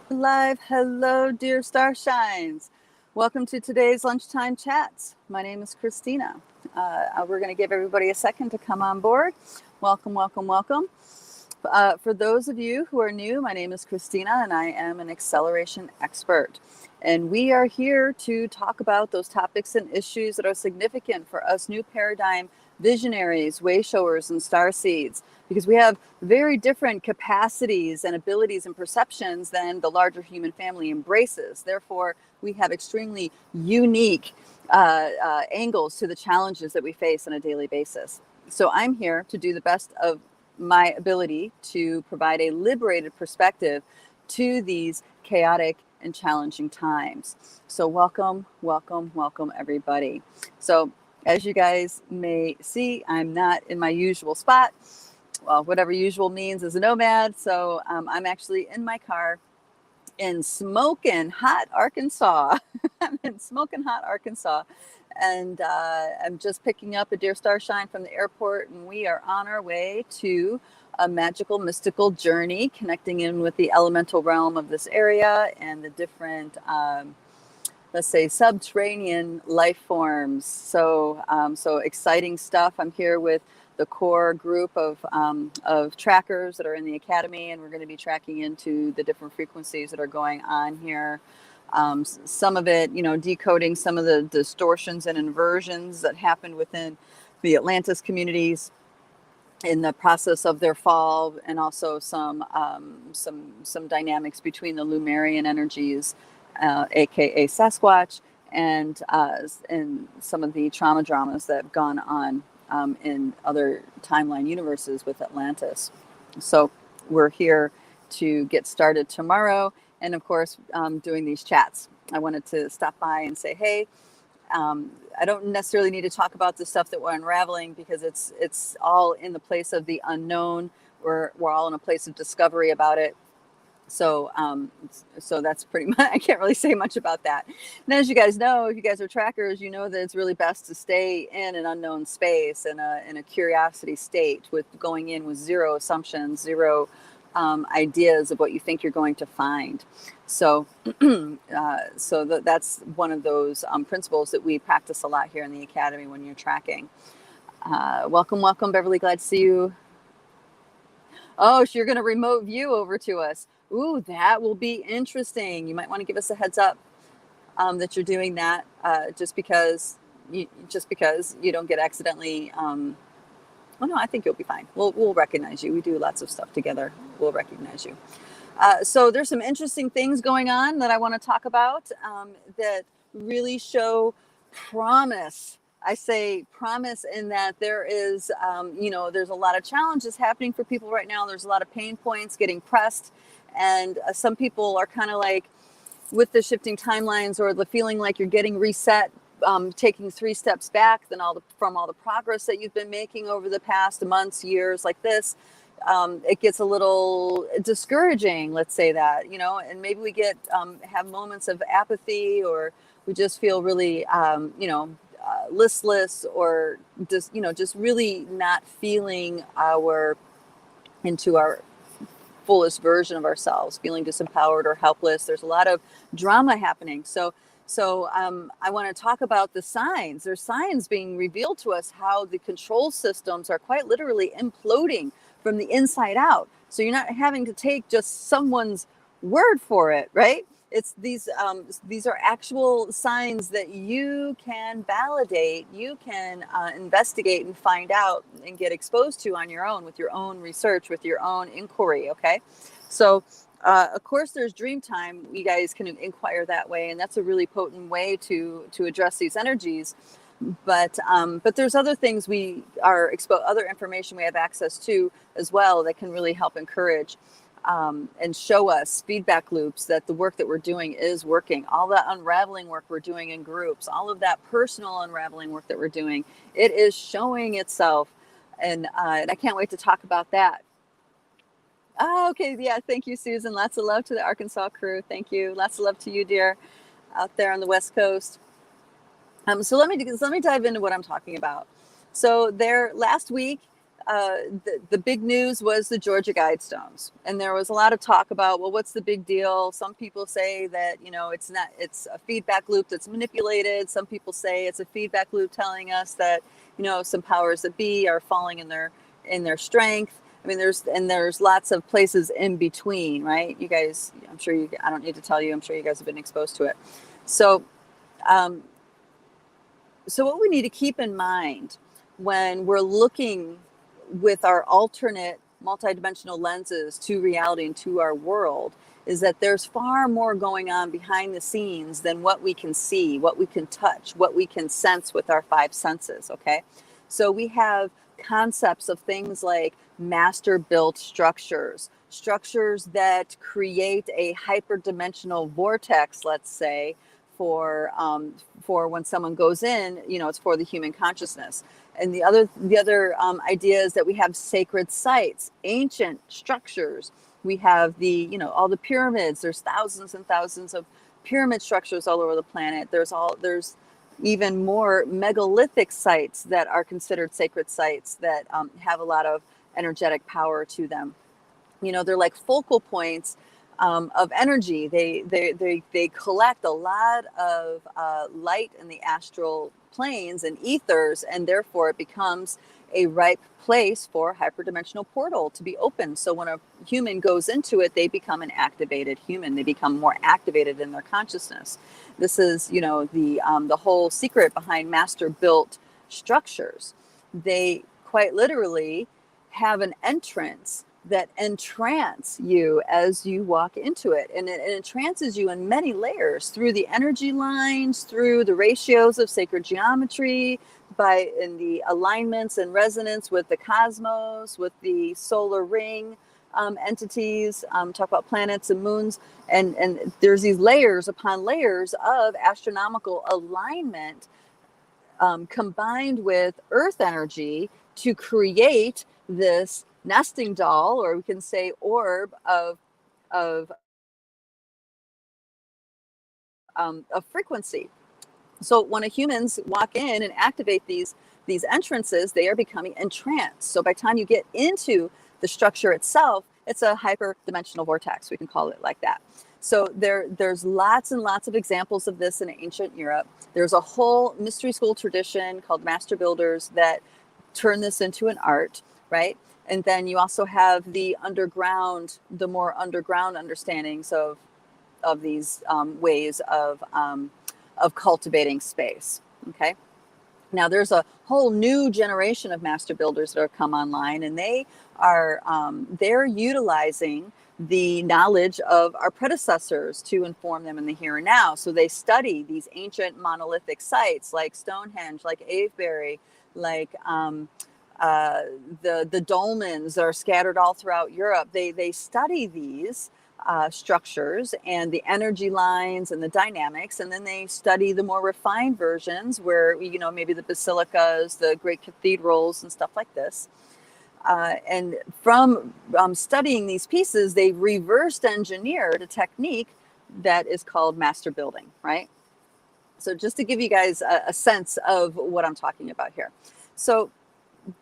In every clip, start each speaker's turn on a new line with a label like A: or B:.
A: Live. Hello, dear starshines. Welcome to today's lunchtime chats. My name is Christina. We're going to give everybody a second to come on board. Welcome, welcome, welcome. For those of you who are new, my name is Christina and I am an acceleration expert. And we are here to talk about those topics and issues that are significant for us new paradigm visionaries, way showers, and star seeds, because we have very different capacities and abilities and perceptions than the larger human family embraces. Therefore, we have extremely unique angles to the challenges that we face on a daily basis. So I'm here to do the best of my ability to provide a liberated perspective to these chaotic and challenging times. So welcome, welcome, welcome, everybody. So as you guys may see, I'm not in my usual spot. Well, whatever usual means as a nomad. So I'm actually in my car in smoking hot Arkansas. I'm in smoking hot Arkansas. And I'm just picking up a dear starshine from the airport, and we are on our way to a magical, mystical journey, connecting in with the elemental realm of this area and the different let's say subterranean life forms. So exciting stuff. I'm here with the core group of trackers that are in the academy, and we're going to be tracking into the different frequencies that are going on here. Some of it, decoding some of the distortions and inversions that happened within the Atlantis communities in the process of their fall, and also some dynamics between the Lumerian energies, aka Sasquatch, and some of the trauma dramas that have gone on in other timeline universes with Atlantis. So we're here to get started tomorrow, and of course, doing these chats. I wanted to stop by and say, hey, I don't necessarily need to talk about the stuff that we're unraveling, because it's all in the place of the unknown. We're all in a place of discovery about it. So that's pretty much, I can't really say much about that. And as you guys know, if you guys are trackers, you know that it's really best to stay in an unknown space, in a curiosity state, with going in with zero assumptions, zero ideas of what you think you're going to find. So that's one of those principles that we practice a lot here in the academy when you're tracking. Welcome, welcome, Beverly. Glad to see you. Oh, so you're going to remote view over to us. Ooh, that will be interesting. You might want to give us a heads up that you're doing that, just because you don't get accidentally. Oh no, I think you'll be fine. We'll recognize you. We do lots of stuff together. We'll recognize you. So there's some interesting things going on that I want to talk about that really show promise. I say promise in that there is, there's a lot of challenges happening for people right now. There's a lot of pain points getting pressed. And some people are kind of like, with the shifting timelines, or the feeling like you're getting reset, taking 3 steps back from all the progress that you've been making over the past months, years, like this. It gets a little discouraging, let's say that, and maybe we have moments of apathy, or we just feel really, listless, or just really not feeling into our fullest version of ourselves, feeling disempowered or helpless. There's a lot of drama happening. So I want to talk about the signs. There's signs being revealed to us how the control systems are quite literally imploding from the inside out. So you're not having to take just someone's word for it, right? It's these are actual signs that you can validate, you can investigate and find out and get exposed to on your own, with your own research, with your own inquiry. Okay, so of course there's dreamtime. You guys can inquire that way, and that's a really potent way to address these energies. But there's other things we are exposed, other information we have access to as well, that can really help encourage and show us feedback loops that the work that we're doing is working. All that unraveling work we're doing in groups, all of that personal unraveling work that we're doing, it is showing itself. And I can't wait to talk about that. Oh, okay. Yeah. Thank you, Susan. Lots of love to the Arkansas crew. Thank you. Lots of love to you, dear, out there on the West Coast. So let me dive into what I'm talking about. So last week, the big news was the Georgia Guidestones, and there was a lot of talk about, well, what's the big deal? Some people say that, you know, it's a feedback loop that's manipulated. Some people say it's a feedback loop telling us that, you know, some powers that be are falling in their strength. I mean, there's lots of places in between, right? You guys, I'm sure I don't need to tell you, I'm sure you guys have been exposed to it. So, so what we need to keep in mind when we're looking with our alternate multidimensional lenses to reality and to our world is that there's far more going on behind the scenes than what we can see, what we can touch, what we can sense with our five senses, okay? So we have concepts of things like master built structures that create a hyperdimensional vortex, let's say, for when someone goes in, you know, it's for the human consciousness. And the other idea is that we have sacred sites, ancient structures. We have all the pyramids. There's thousands and thousands of pyramid structures all over the planet. There's even more megalithic sites that are considered sacred sites that have a lot of energetic power to them. You know, they're like focal points of energy. They collect a lot of light in the astral planes and ethers, and therefore it becomes a ripe place for hyperdimensional portal to be opened. So when a human goes into it, they become an activated human. They become more activated in their consciousness. This is, you know, the whole secret behind master built structures. They quite literally have an entrance that entrance you as you walk into it. And it entrances you in many layers, through the energy lines, through the ratios of sacred geometry, in the alignments and resonance with the cosmos, with the solar ring entities, talk about planets and moons. And there's these layers upon layers of astronomical alignment combined with earth energy to create this nesting doll, or we can say orb of frequency. So when humans walk in and activate these entrances, they are becoming entranced. So by the time you get into the structure itself, it's a hyperdimensional vortex. We can call it like that. So there's lots and lots of examples of this in ancient Europe. There's a whole mystery school tradition called master builders that turn this into an art, right? And then you also have the more underground understandings of these ways of cultivating space. Okay. Now there's a whole new generation of master builders that have come online, and they're utilizing the knowledge of our predecessors to inform them in the here and now. So they study these ancient monolithic sites like Stonehenge, like Avebury, like the dolmens that are scattered all throughout Europe. They study these structures and the energy lines and the dynamics, and then they study the more refined versions where, you know, maybe the basilicas, the great cathedrals and stuff like this. And from studying these pieces, they reversed engineered a technique that is called master building, right? So just to give you guys a sense of what I'm talking about here. So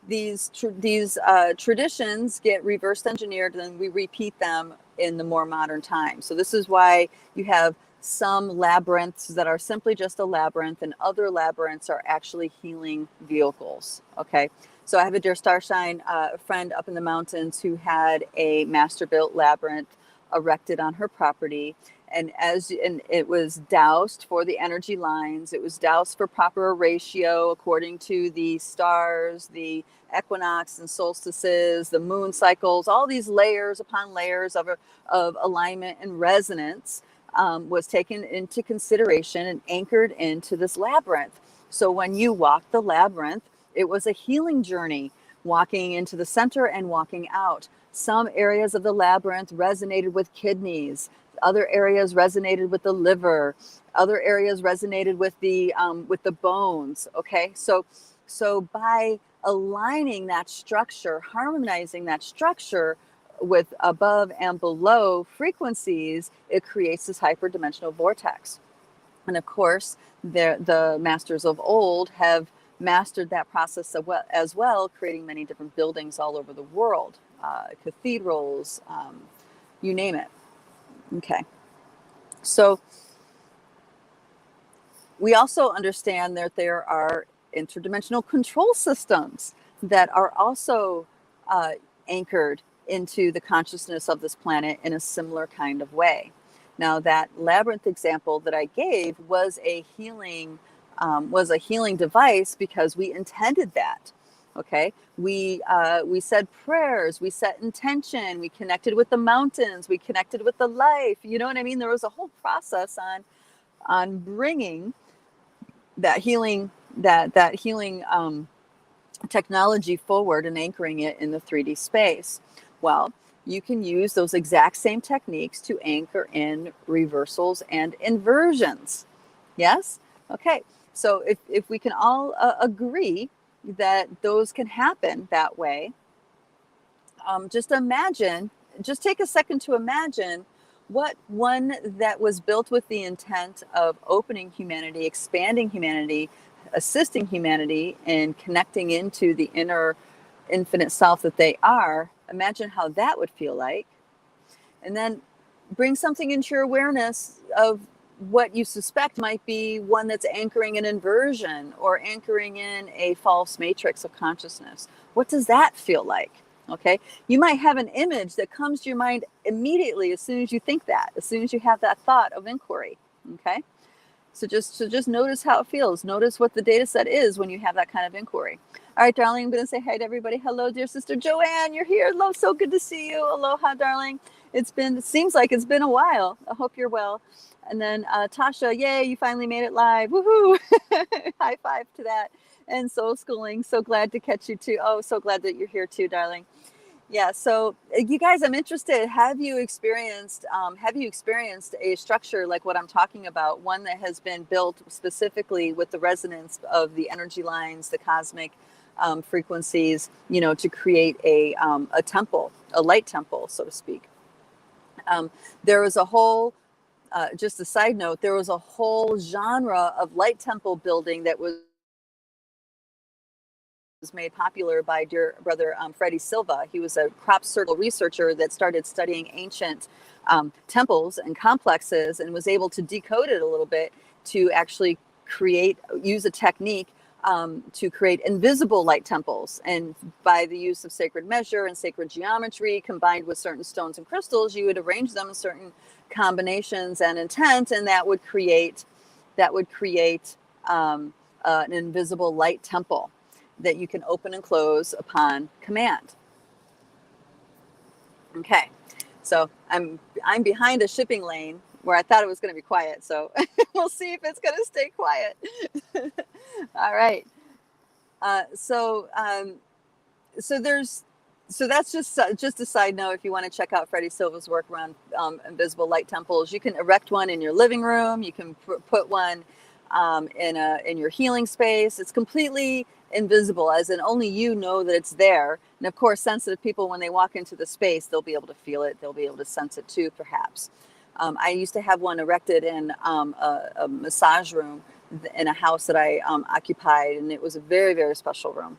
A: these traditions get reversed engineered, and then we repeat them in the more modern time. So this is why you have some labyrinths that are simply just a labyrinth, and other labyrinths are actually healing vehicles. Okay. So I have a dear starshine friend up in the mountains who had a master built labyrinth erected on her property. And it was doused for the energy lines. It was doused for proper ratio according to the stars, the equinox and solstices, the moon cycles, all these layers upon layers of alignment and resonance was taken into consideration and anchored into this labyrinth. So when you walk the labyrinth, it was a healing journey, walking into the center and walking out. Some areas of the labyrinth resonated with kidneys. Other areas resonated with the liver. Other areas resonated with the bones. Okay, so by aligning that structure, harmonizing that structure with above and below frequencies, it creates this hyperdimensional vortex. And of course, the masters of old have mastered that process as well, creating many different buildings all over the world, cathedrals, you name it. Okay. So we also understand that there are interdimensional control systems that are also anchored into the consciousness of this planet in a similar kind of way. Now, that labyrinth example that I gave was a healing device because we intended that. Okay, we said prayers, we set intention, we connected with the mountains, we connected with the life. You know what I mean? There was a whole process on bringing that healing technology forward and anchoring it in the 3D space. Well, you can use those exact same techniques to anchor in reversals and inversions. Yes? Okay. So if we can all agree that those can happen that way, just take a second to imagine what one that was built with the intent of opening humanity, expanding humanity, assisting humanity, and connecting into the inner infinite self that they are. Imagine how that would feel like. And then bring something into your awareness of what you suspect might be one that's anchoring an inversion or anchoring in a false matrix of consciousness. What does that feel like? Okay, you might have an image that comes to your mind immediately as soon as you think that, as soon as you have that thought of inquiry. Okay, so just notice how it feels. Notice what the data set is when you have that kind of inquiry. All right, darling, I'm going to say hi to everybody. Hello, dear sister Joanne, you're here. Hello, so good to see you. Aloha, darling. It seems like it's been a while. I hope you're well. And then Tasha, yay, you finally made it live. Woohoo! High five to that. And soul schooling, so glad to catch you too. Oh, so glad that you're here too, darling. Yeah, so you guys, I'm interested. Have you experienced a structure like what I'm talking about? One that has been built specifically with the resonance of the energy lines, the cosmic frequencies, to create a temple, a light temple, so to speak. There was a whole, just a side note, there was a whole genre of light temple building that was made popular by dear brother Freddie Silva. He was a crop circle researcher that started studying ancient temples and complexes and was able to decode it a little bit to actually use a technique to create invisible light temples. And by the use of sacred measure and sacred geometry combined with certain stones and crystals, you would arrange them in certain combinations and intent, and that would create an invisible light temple that you can open and close upon command. Okay, so I'm behind a shipping lane where I thought it was going to be quiet, so we'll see if it's going to stay quiet. All right. So that's just a side note. If you want to check out Freddie Silva's work around invisible light temples, you can erect one in your living room. You can put one in your healing space. It's completely invisible, as in only you know that it's there. And of course, sensitive people, when they walk into the space, they'll be able to feel it. They'll be able to sense it too, perhaps. I used to have one erected in a massage room in a house that I occupied, and it was a very, very special room.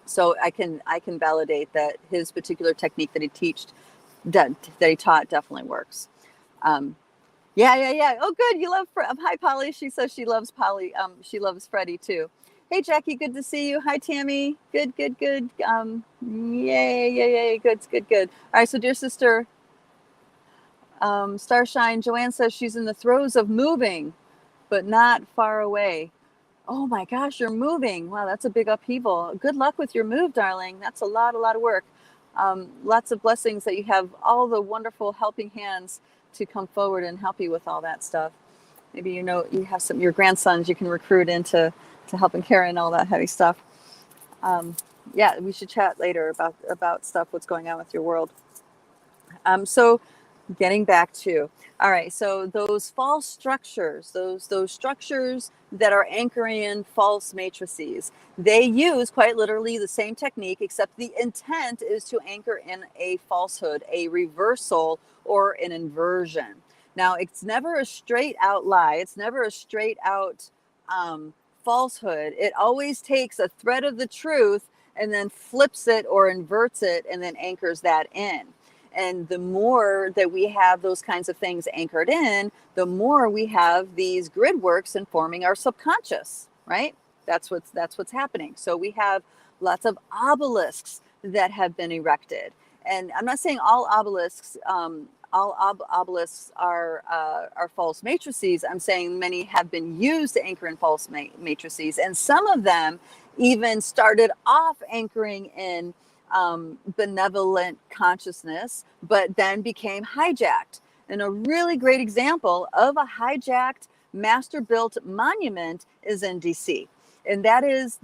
A: So I can validate that his particular technique that he taught definitely works. Yeah. Oh, good. You love hi, Polly. She says she loves Polly. She loves Freddie too. Hey, Jackie. Good to see you. Hi, Tammy. Good. Yay. Good. All right. So, dear sister, Starshine, Joanne says she's in the throes of moving, but not far away. Oh my gosh, you're moving. Wow, that's a big upheaval. Good luck with your move, darling. That's a lot of work. Lots of blessings that you have all the wonderful helping hands to come forward and help you with all that stuff. Maybe you have your grandsons you can recruit into helping carry and all that heavy stuff. Yeah, we should chat later about stuff, what's going on with your world. So getting back to, all right, so those false structures, those structures that are anchoring in false matrices, they use quite literally the same technique, except the intent is to anchor in a falsehood, a reversal, or an inversion. Now, it's never a straight out lie. It's never a straight out falsehood. It always takes a thread of the truth and then flips it or inverts it and then anchors that in. And the more that we have those kinds of things anchored in, the more we have these grid works informing our subconscious, right? That's what's happening. So we have lots of obelisks that have been erected. And I'm not saying all obelisks are false matrices. I'm saying many have been used to anchor in false matrices, and some of them even started off anchoring in benevolent consciousness, but then became hijacked. And a really great example of a hijacked master-built monument is in DC. And that is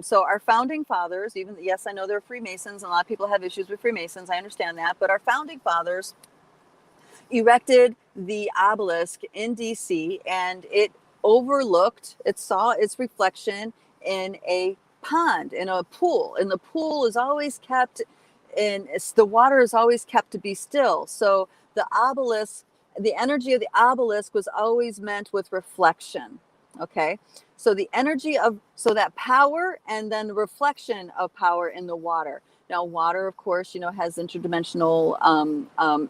A: so our founding fathers, even, yes, I know they're Freemasons, and a lot of people have issues with Freemasons, I understand that, but our founding fathers erected the obelisk in DC, and it saw its reflection in a pond, in a pool, and the pool is always kept the water is always kept to be still. So the energy of the obelisk was always meant with reflection. Okay, so that power and then the reflection of power in the water. Now, water, of course, has interdimensional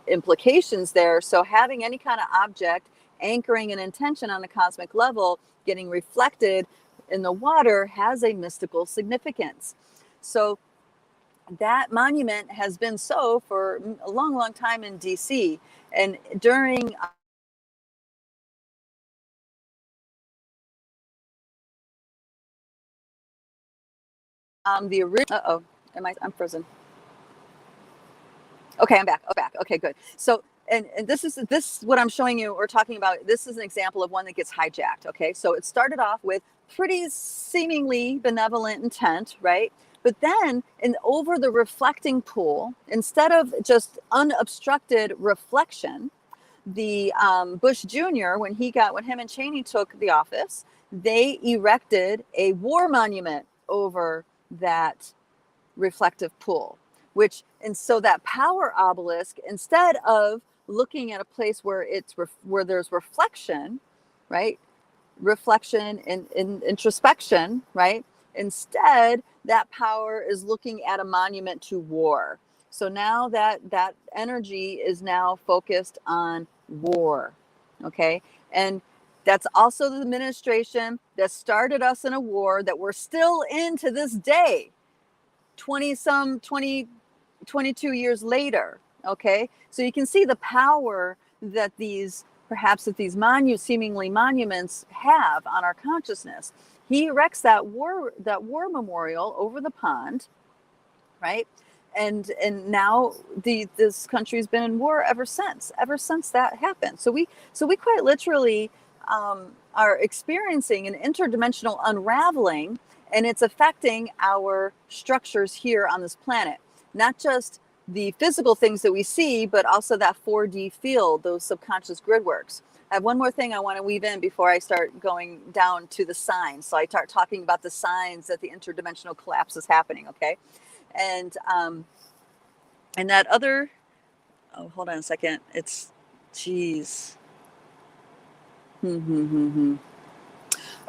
A: implications there. So having any kind of object anchoring an intention on a cosmic level, getting reflected in the water, has a mystical significance. So that monument has been so for a long, long time in DC. And during the original, I'm frozen. Okay, I'm back. Okay, good. So, and this what I'm showing you or talking about, this is an example of one that gets hijacked. Okay, so it started off with pretty seemingly benevolent intent, right? But then over the reflecting pool, instead of just unobstructed reflection, the Bush Jr., when him and Cheney took the office, they erected a war monument over that reflective pool, and so that power obelisk, instead of looking at a place where where there's reflection, right? Reflection and introspection, right? Instead, that power is looking at a monument to war. So now that energy is now focused on war. Okay. And that's also the administration that started us in a war that we're still in to this day, 22 years later. Okay, so you can see the power that these seemingly monuments have on our consciousness. He erects that war memorial over the pond, right? And now this country's been in war ever since that happened. So we quite literally are experiencing an interdimensional unraveling, and it's affecting our structures here on this planet. Not just the physical things that we see, but also that 4D field, those subconscious grid works. I have one more thing I want to weave in before I start going down to the signs. So I start talking about the signs that the interdimensional collapse is happening, okay? And that other, hold on a second. It's, geez.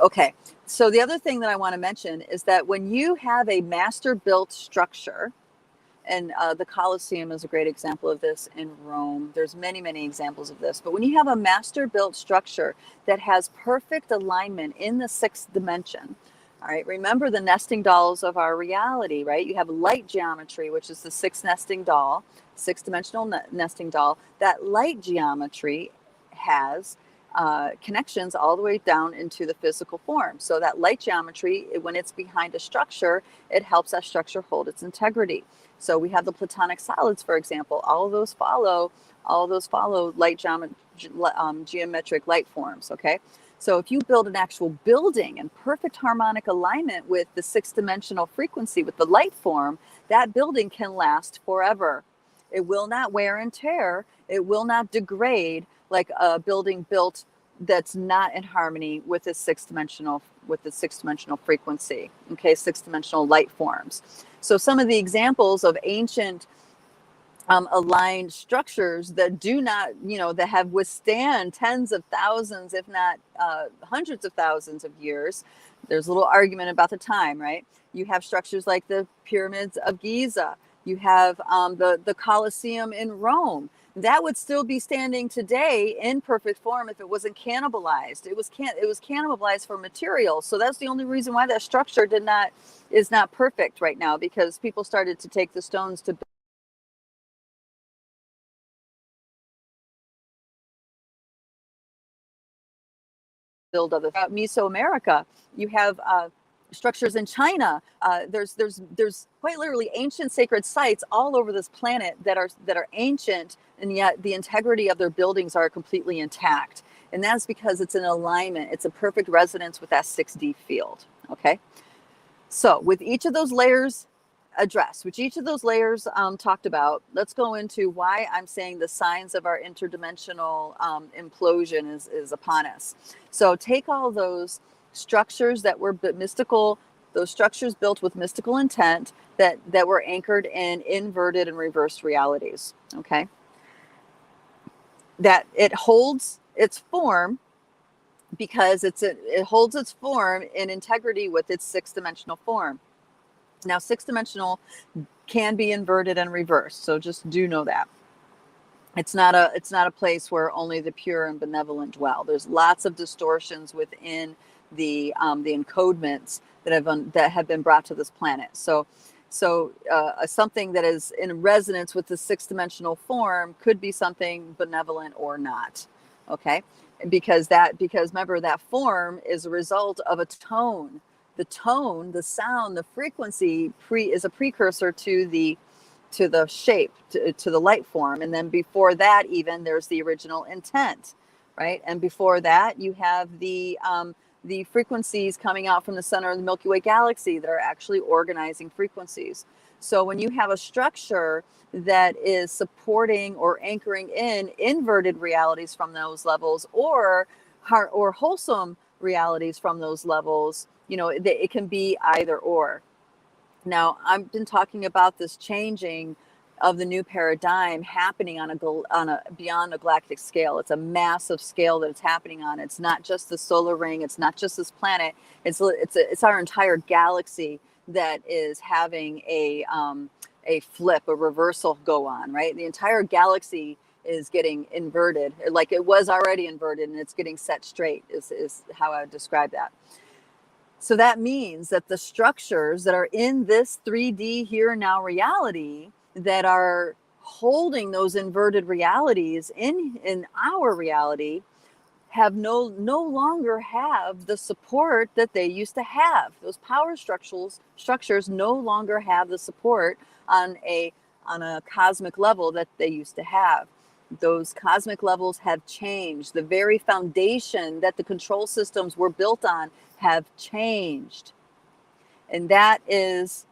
A: Okay, so the other thing that I want to mention is that when you have a master-built structure, and the Colosseum is a great example of this in Rome. There's many, many examples of this. But when you have a master-built structure that has perfect alignment in the sixth dimension, all right, remember the nesting dolls of our reality, right? You have light geometry, which is the sixth dimensional nesting doll. That light geometry has connections all the way down into the physical form. So that light geometry, when it's behind a structure, it helps that structure hold its integrity. So we have the Platonic solids, for example. All of those follow light geometric light forms. Okay, so if you build an actual building in perfect harmonic alignment with the sixth dimensional frequency, with the light form, that building can last forever. It will not wear and tear. It will not degrade like a building built that's not in harmony with the sixth dimensional frequency. Okay, sixth dimensional light forms. So some of the examples of ancient aligned structures that do not, that have withstand tens of thousands, if not hundreds of thousands of years. There's a little argument about the time, right? You have structures like the pyramids of Giza. You have the Colosseum in Rome. That would still be standing today in perfect form if it wasn't cannibalized. It was cannibalized for material. So that's the only reason why that structure is not perfect right now, because people started to take the stones to build other. Mesoamerica, you have structures in China. There's quite literally ancient sacred sites all over this planet that are ancient, and yet the integrity of their buildings are completely intact. And that's because it's in alignment. It's a perfect resonance with that 6D field. Okay. So with each of those layers addressed, which each of those layers talked about, let's go into why I'm saying the signs of our interdimensional implosion is upon us. So take all those structures that were mystical, those structures built with mystical intent that were anchored in inverted and reversed realities. Okay. That it holds its form because it holds its form in integrity with its 6-dimensional form. Now, 6-dimensional can be inverted and reversed, so just do know that. It's not a place where only the pure and benevolent dwell. There's lots of distortions within the encodements that have been brought to this planet. So something that is in resonance with the 6-dimensional form could be something benevolent or not. Okay, because remember, that form is a result of a tone. The tone, the sound, the frequency is a precursor to the shape, to the light form. And then before that, even there's the original intent, right? And before that, you have the frequencies coming out from the center of the Milky Way galaxy that are actually organizing frequencies. So when you have a structure that is supporting or anchoring in inverted realities from those levels, or wholesome realities from those levels, it can be either or. Now, I've been talking about this changing of the new paradigm happening on a beyond a galactic scale. It's a massive scale that it's happening on. It's not just the solar ring. It's not just this planet. It's our entire galaxy that is having a flip, a reversal go on, right? The entire galaxy is getting inverted, like it was already inverted, and it's getting set straight is how I would describe that. So that means that the structures that are in this 3D here and now reality that are holding those inverted realities in our reality have no longer have the support that they used to have. Those power structures no longer have the support on a cosmic level that they used to have. Those cosmic levels have changed. The very foundation that the control systems were built on have changed. And that is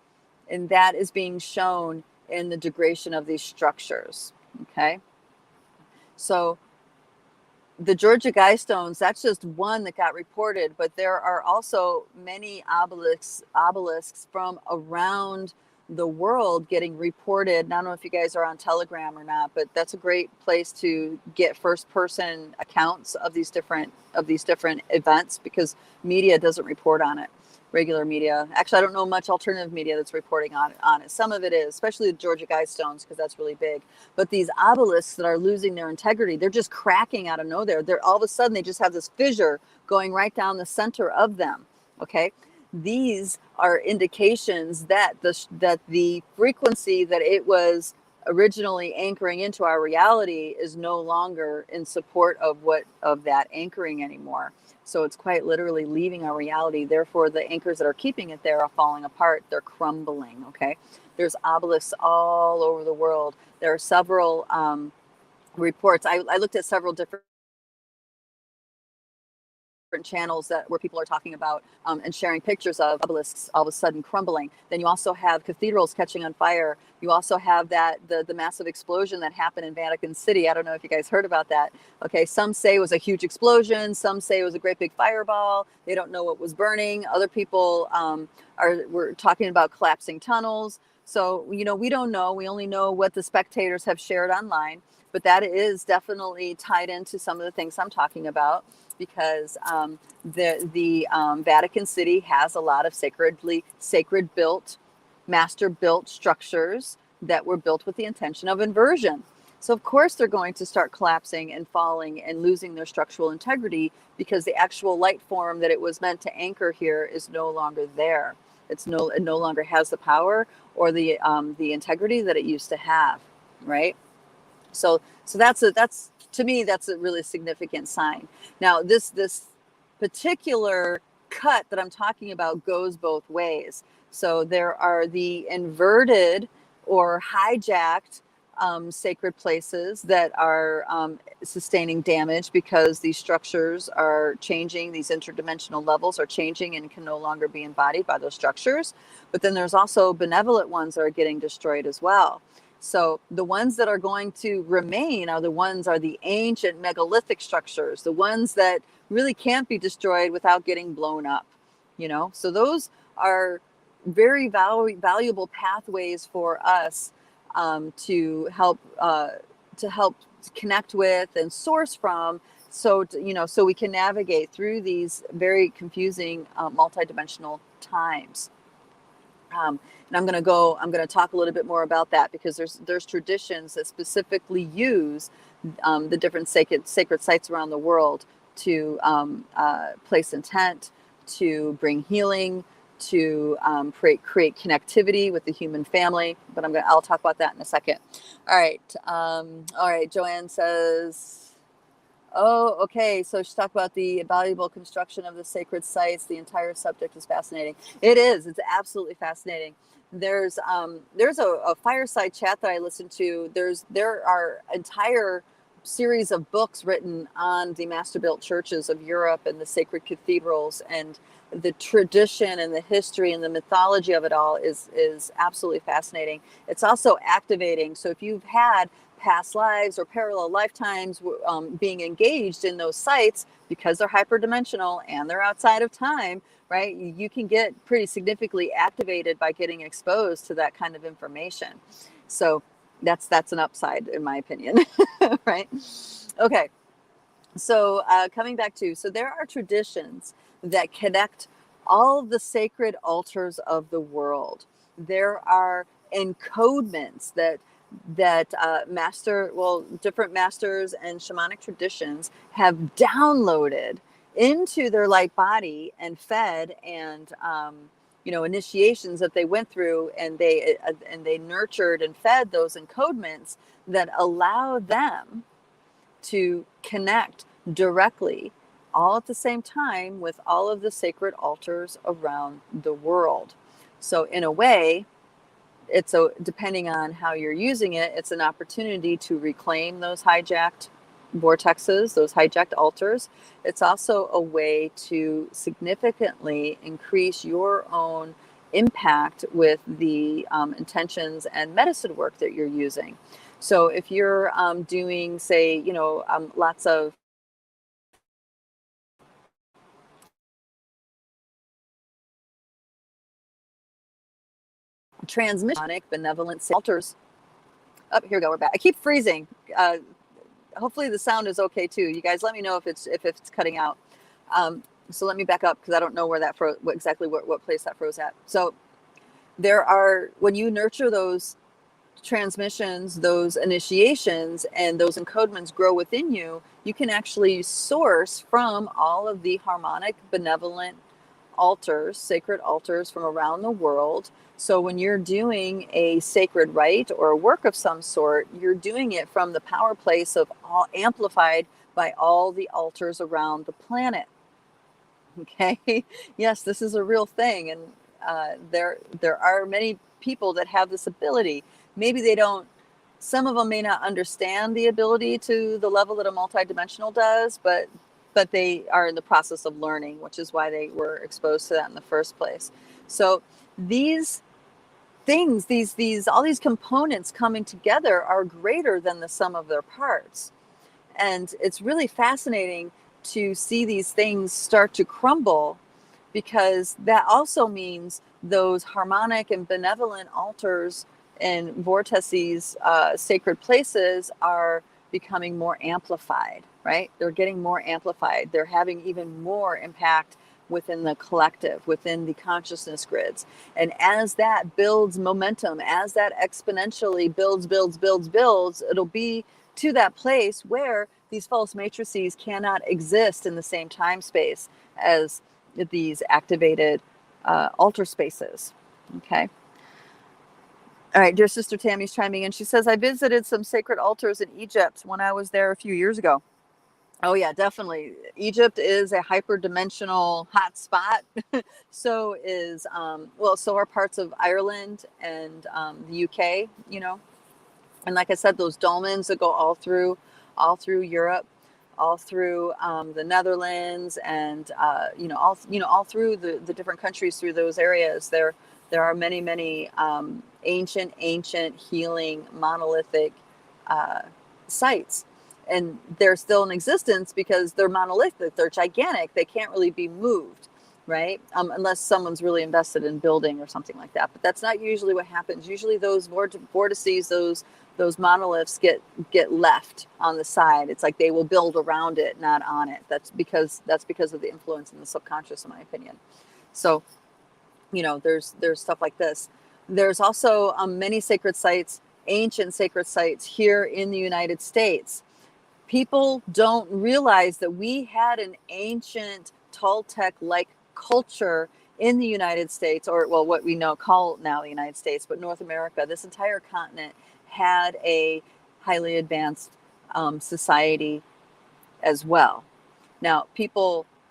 A: being shown in the degradation of these structures. Okay. So the Georgia Guidestones, that's just one that got reported, but there are also many obelisks from around the world getting reported. I don't know if you guys are on Telegram or not, but that's a great place to get first-person accounts of these different events, because media doesn't report on it. Regular media, actually, I don't know much alternative media that's reporting on it. Some of it is, especially the Georgia Guidestones, because that's really big. But these obelisks that are losing their integrity, they're just cracking out of nowhere. They're all of a sudden they just have this fissure going right down the center of them. Okay. These are indications that the frequency that it was originally anchoring into our reality is no longer in support of that anchoring anymore. So it's quite literally leaving our reality. Therefore, the anchors that are keeping it there are falling apart. They're crumbling. Okay. There's obelisks all over the world. There are several reports. I looked at several different channels where people are talking about and sharing pictures of obelisks all of a sudden crumbling. Then you also have cathedrals catching on fire. You also have the massive explosion that happened in Vatican City. I don't know if you guys heard about that. Okay, some say it was a huge explosion. Some say it was a great big fireball. They don't know what was burning. Other people were talking about collapsing tunnels. So, you know, we don't know. We only know what the spectators have shared online, but that is definitely tied into some of the things I'm talking about, because the Vatican City has a lot of sacred built, master built structures that were built with the intention of inversion. So of course they're going to start collapsing and falling and losing their structural integrity, because the actual light form that it was meant to anchor here is no longer there. It no longer has the power or the integrity that it used to have, right? So that's to me, that's a really significant sign. Now this particular cut that I'm talking about goes both ways. So there are the inverted or hijacked sacred places that are sustaining damage because these structures are changing, these interdimensional levels are changing and can no longer be embodied by those structures. But then there's also benevolent ones that are getting destroyed as well. So the ones that are going to remain are the ancient megalithic structures, the ones that really can't be destroyed without getting blown up, you know? So those are very valuable pathways for us to help connect with and source from, so so we can navigate through these very confusing multidimensional times. And I'm going to talk a little bit more about that, because there's traditions that specifically use the different sacred sites around the world to place intent, to bring healing, to create connectivity with the human family. But I'll talk about that in a second. All right. Joanne says, oh, okay. So she talked about the valuable construction of the sacred sites. The entire subject is fascinating. It is. It's absolutely fascinating. There's a fireside chat that I listened to. There are entire series of books written on the master built churches of Europe and the sacred cathedrals, and the tradition and the history and the mythology of it all is absolutely fascinating. It's also activating. So if you've had past lives or parallel lifetimes being engaged in those sites, because they're hyperdimensional and they're outside of time, right? You can get pretty significantly activated by getting exposed to that kind of information. So that's an upside, in my opinion, right? Okay. So coming back to, so there are traditions that connect all of the sacred altars of the world. There are encodements that different masters and shamanic traditions have downloaded into their light body and fed, and initiations that they went through, and they nurtured and fed those encodements that allow them to connect directly, all at the same time, with all of the sacred altars around the world. So in a way, depending on how you're using it, it's an opportunity to reclaim those hijacked vortexes, those hijacked altars. It's also a way to significantly increase your own impact with the intentions and medicine work that you're using. So if you're doing, say, lots of transmissionic benevolent altars. Oh, here we go. We're back. I keep freezing. Hopefully the sound is okay too. You guys, let me know if it's cutting out. So let me back up, because I don't know where that froze, what place that froze at. So when you nurture those transmissions, those initiations, and those encodements grow within you, you can actually source from all of the harmonic, benevolent altars, sacred altars from around the world. So when you're doing a sacred rite or a work of some sort, you're doing it from the power place of all, amplified by all the altars around the planet. Okay. Yes, this is a real thing. And there are many people that have this ability. Maybe some of them may not understand the ability to the level that a multidimensional does, but they are in the process of learning, which is why they were exposed to that in the first place. So these things, all these components coming together are greater than the sum of their parts. And it's really fascinating to see these things start to crumble because that also means those harmonic and benevolent altars and vortices, sacred places, are becoming more amplified, right? They're getting more amplified. They're having even more impact within the collective, within the consciousness grids. And as that builds momentum, as that exponentially builds, it'll be to that place where these false matrices cannot exist in the same time space as these activated altar spaces. Okay. All right, dear sister Tammy's chiming in. She says, I visited some sacred altars in Egypt when I was there a few years ago. Oh yeah, definitely. Egypt is a hyperdimensional hot spot. So is, so are parts of Ireland and the UK, you know. And like I said, those dolmens that go all through Europe, all through the Netherlands, and all through the different countries through those areas. There are many ancient healing monolithic sites, and they're still in existence because they're monolithic. They're gigantic. They can't really be moved, right? Unless someone's really invested in building or something like that. But that's not usually what happens. Usually those vortices, those monoliths get left on the side. It's like they will build around it, not on it. That's because of the influence in the subconscious, in my opinion. So, there's stuff like this. There's also many sacred sites, ancient sacred sites here in the United States. People don't realize that we had an ancient Toltec-like culture in the United States, or what we call now the United States, but North America. This entire continent had a highly advanced society as well. Now,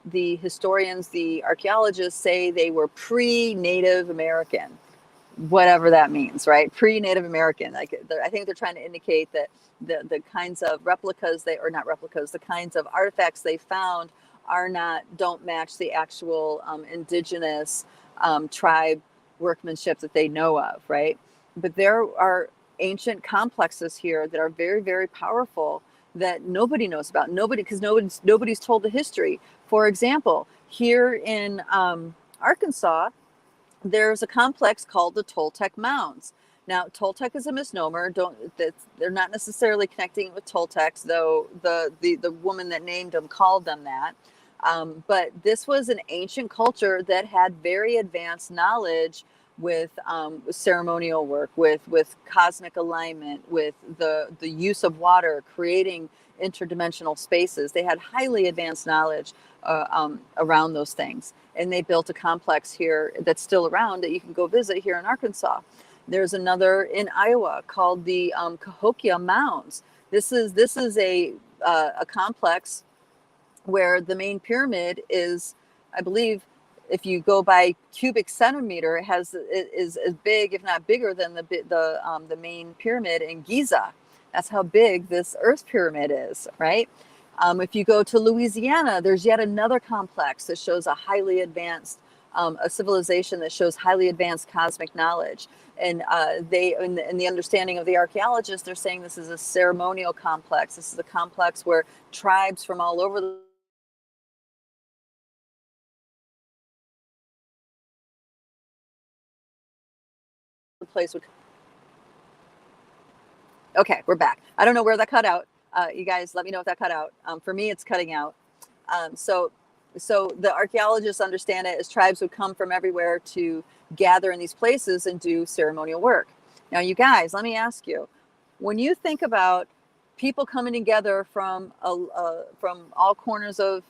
A: the historians, the archaeologists say they were pre-Native American, whatever that means, right? Pre-Native American. I think they're trying to indicate that the kinds of the kinds of artifacts they found don't match the actual indigenous tribe workmanship that they know of, right? But there are ancient complexes here that are very, very powerful that nobody knows about. Because nobody's told the history. For example, here in Arkansas, there's a complex called the Toltec Mounds. Now, Toltec is a misnomer. They're not necessarily connecting it with Toltecs, though the woman that named them called them that. But this was an ancient culture that had very advanced knowledge with ceremonial work, with cosmic alignment, with the use of water, creating interdimensional spaces. They had highly advanced knowledge around those things. And they built a complex here that's still around that you can go visit here in Arkansas. There's another in Iowa called the Cahokia Mounds. This is a complex where the main pyramid is, I believe, if you go by cubic centimeter, it is as big, if not bigger, than the main pyramid in Giza. That's how big this Earth pyramid is, right? If you go to Louisiana, there's yet another complex that shows a highly advanced, a civilization that shows highly advanced cosmic knowledge. And in the understanding of the archaeologists, they're saying this is a ceremonial complex. This is a complex where tribes from all over the place would. Okay, we're back. I don't know where that cut out. You guys, let me know if that cut out. For me, it's cutting out. So the archaeologists understand it as tribes would come from everywhere to gather in these places and do ceremonial work. Now, you guys, let me ask you, when you think about people coming together from all corners of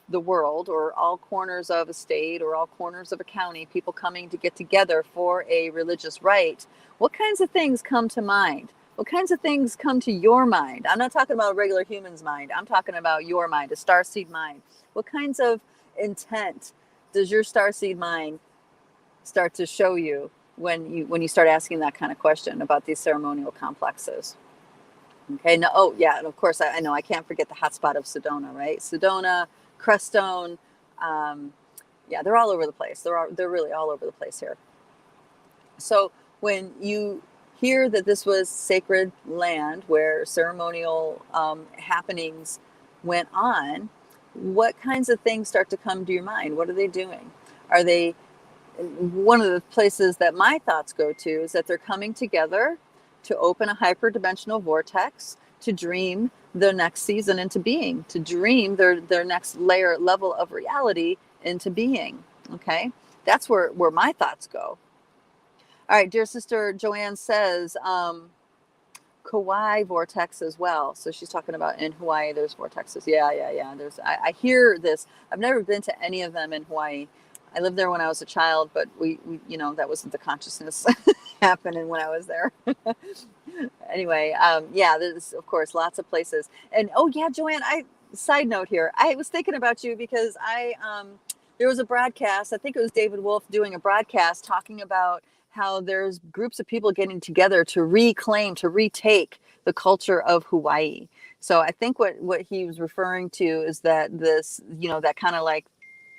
A: the world, or all corners of a state, or all corners of a county, people coming to get together for a religious rite, what kinds of things come to mind? What kinds of things come to your mind? I'm not talking about a regular human's mind. I'm talking about your mind, a starseed mind. What kinds of intent does your starseed mind start to show you when you start asking that kind of question about these ceremonial complexes? Okay. No. Oh, yeah. And of course, I know I can't forget the hotspot of Sedona, right? Sedona, Crestone. Yeah, they're all over the place. They're really all over the place here. So when you hear that this was sacred land where ceremonial happenings went on, what kinds of things start to come to your mind? What are they doing? Are they, one of the places that my thoughts go to is that they're coming together to open a hyperdimensional vortex, to dream their next season into being, to dream their next level of reality into being. Okay, that's where my thoughts go. All right, dear sister Joanne says, Kauai vortex as well. So she's talking about in Hawaii, there's vortexes. Yeah. I hear this. I've never been to any of them in Hawaii. I lived there when I was a child, but we that wasn't the consciousness happening when I was there. Anyway, yeah, there's of course lots of places. And oh yeah, Joanne, side note here, I was thinking about you because there was a broadcast, I think it was David Wolf doing a broadcast talking about how there's groups of people getting together to reclaim, to retake the culture of Hawaii. So I think what he was referring to is that this, that kind of like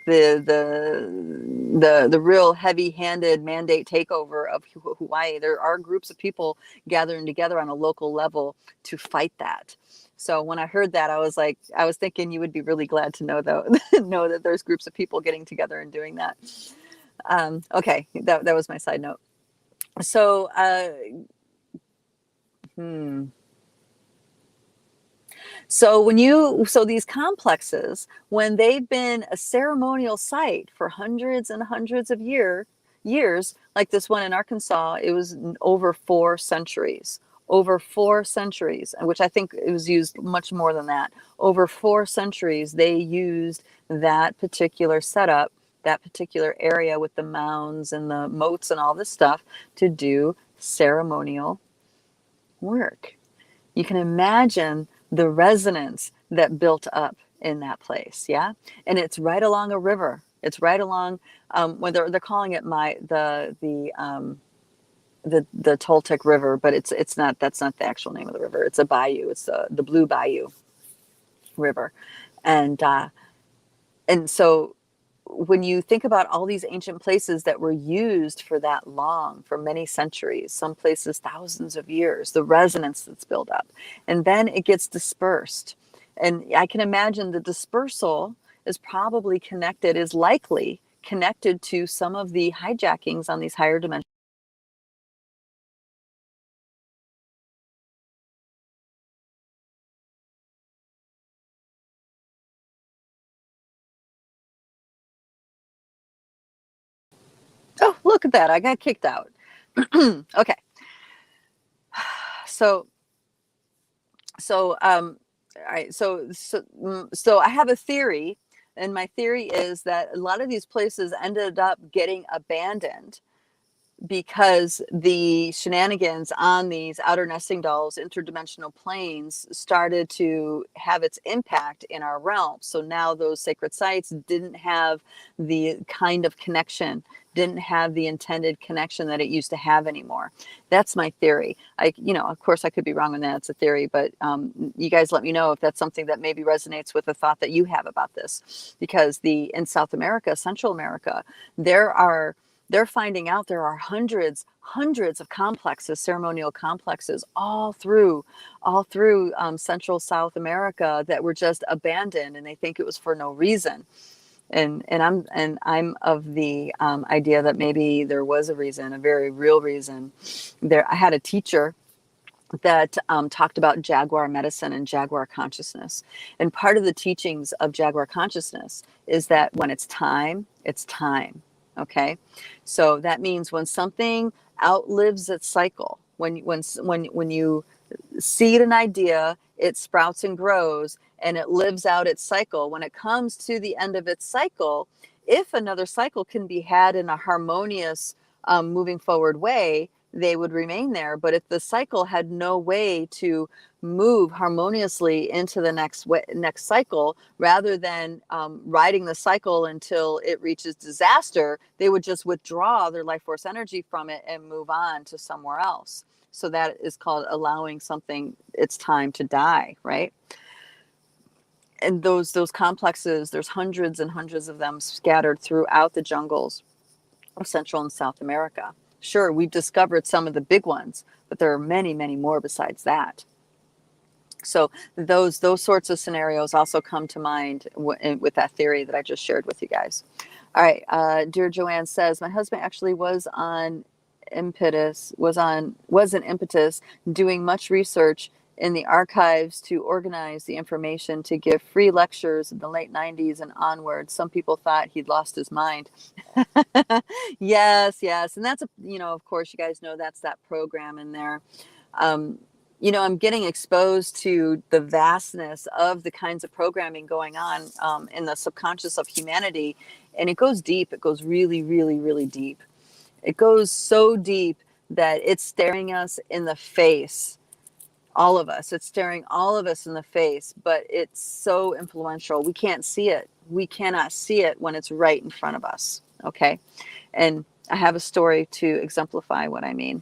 A: the real heavy-handed mandate takeover of Hawaii. There are groups of people gathering together on a local level to fight that. So when I heard that, I was thinking you would be really glad to know that there's groups of people getting together and doing that. Okay, that was my side note. So, So these complexes, when they've been a ceremonial site for hundreds and hundreds of years, like this one in Arkansas, it was over 4 centuries. Over 4 centuries, which I think it was used much more than that. Over 4 centuries, they used that particular setup, that particular area with the mounds and the moats and all this stuff to do ceremonial work. You can imagine the resonance that built up in that place, yeah? And it's right along a river. It's right along, when they're calling it the Toltec River, but it's not. That's not the actual name of the river. It's a bayou. It's the Blue Bayou River, and so when you think about all these ancient places that were used for that long, for many centuries, some places thousands of years, the resonance that's built up, and then it gets dispersed. And I can imagine the dispersal is likely connected to some of the hijackings on these higher dimensions. Oh, look at that. I got kicked out. Okay. So, all right. So I have a theory, and my theory is that a lot of these places ended up getting abandoned because the shenanigans on these outer nesting dolls, interdimensional planes, started to have its impact in our realm. So now those sacred sites didn't have the kind of connection, didn't have the intended connection that it used to have anymore. That's my theory. Of course I could be wrong on that. It's a theory, but you guys let me know if that's something that maybe resonates with the thought that you have about this. Because in South America, Central America, they're finding out there are hundreds of complexes, ceremonial complexes, all through Central South America that were just abandoned, and they think it was for no reason. And I'm of the idea that maybe there was a reason, a very real reason. I had a teacher that talked about jaguar medicine and jaguar consciousness. And part of the teachings of jaguar consciousness is that when it's time, it's time. Okay, so that means when something outlives its cycle, when you seed an idea, it sprouts and grows, and it lives out its cycle. When it comes to the end of its cycle, if another cycle can be had in a harmonious, moving forward way, they would remain there. But if the cycle had no way to move harmoniously into the next cycle, rather than riding the cycle until it reaches disaster, they would just withdraw their life force energy from it and move on to somewhere else. So that is called allowing something its time to die, right? And those complexes, there's hundreds and hundreds of them scattered throughout the jungles of Central and South America. Sure, we've discovered some of the big ones, but there are many, many more besides that. So those sorts of scenarios also come to mind with that theory that I just shared with you guys. All right, dear Joanne says, my husband actually was an impetus doing much research in the archives to organize the information to give free lectures in the late 90s and onward. Some people thought he'd lost his mind. Yes. And that's, of course, you guys know that's that program in there. I'm getting exposed to the vastness of the kinds of programming going on in the subconscious of humanity. And it goes deep. It goes really, really, really deep. It goes so deep that it's staring us in the face. All of us. It's staring all of us in the face, but it's so influential. We can't see it. We cannot see it when it's right in front of us. Okay. And I have a story to exemplify what I mean.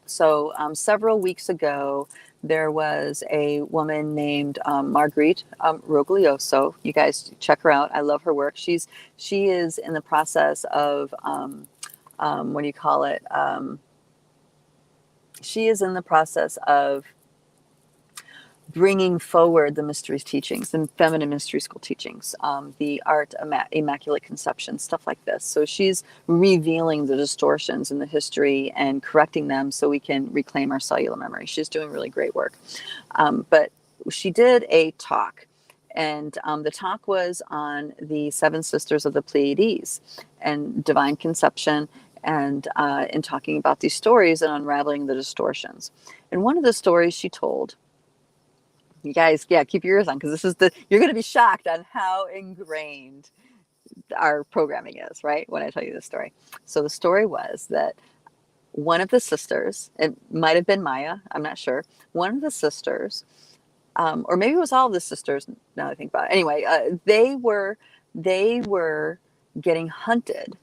A: So several weeks ago, there was a woman named Marguerite Rigoglioso. You guys check her out. I love her work. She is in the process of what do you call it? She is in the process of bringing forward the mysteries teachings, the feminine mystery school teachings, the art immaculate conception, stuff like this. So she's revealing the distortions in the history and correcting them so we can reclaim our cellular memory. She's doing really great work. But she did a talk, and the talk was on the seven sisters of the Pleiades and divine conception, and in talking about these stories and unraveling the distortions. And one of the stories she told, you guys, keep your ears on, because you're going to be shocked on how ingrained our programming is, right? When I tell you this story. So the story was that one of the sisters, it might have been Maya, I'm not sure. One of the sisters, or maybe it was all of the sisters, now that I think about it. Anyway, they were getting hunted.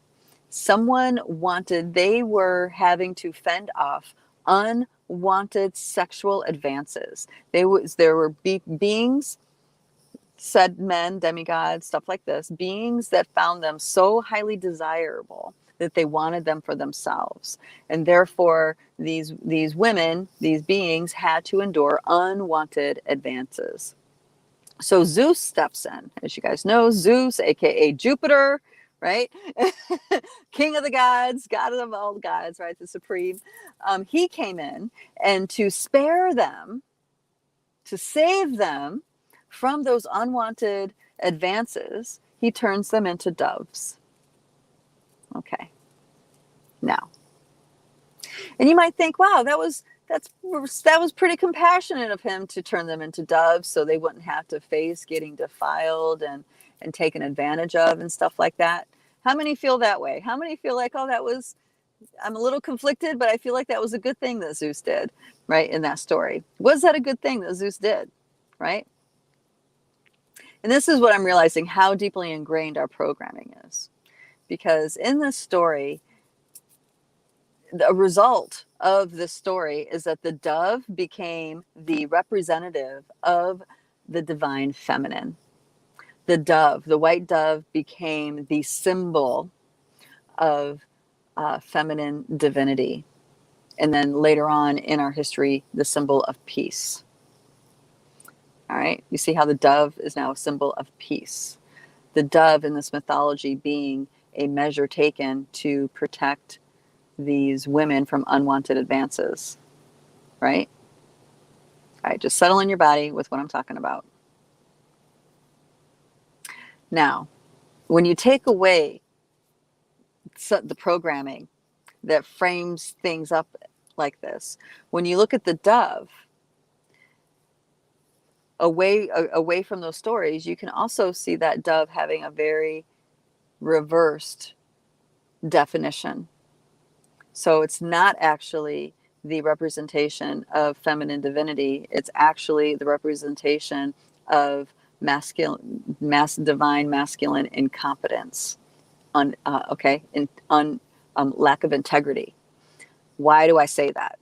A: They were having to fend off unwanted sexual advances. There were beings, said men, demigods, stuff like this, beings that found them so highly desirable that they wanted them for themselves. And therefore, these women, these beings, had to endure unwanted advances. So Zeus steps in. As you guys know, Zeus, aka Jupiter, right? King of the gods, god of all the gods, right? The supreme. He came in, and to spare them, to save them from those unwanted advances, he turns them into doves. Okay. Now, and you might think, wow, that was pretty compassionate of him to turn them into doves so they wouldn't have to face getting defiled and taken advantage of and stuff like that. How many feel that way? How many feel like, I'm a little conflicted, but I feel like that was a good thing that Zeus did, right? In that story. Was that a good thing that Zeus did, right? And this is what I'm realizing, how deeply ingrained our programming is. Because in this story, the result of this story is that the dove became the representative of the divine feminine. The dove, the white dove, became the symbol of feminine divinity. And then later on in our history, the symbol of peace. All right, you see how the dove is now a symbol of peace. The dove in this mythology being a measure taken to protect these women from unwanted advances, right? All right, just settle in your body with what I'm talking about. Now, when you take away the programming that frames things up like this, when you look at the dove, away from those stories, you can also see that dove having a very reversed definition. So it's not actually the representation of feminine divinity. It's actually the representation of divine masculine incompetence, lack of integrity. Why do I say that?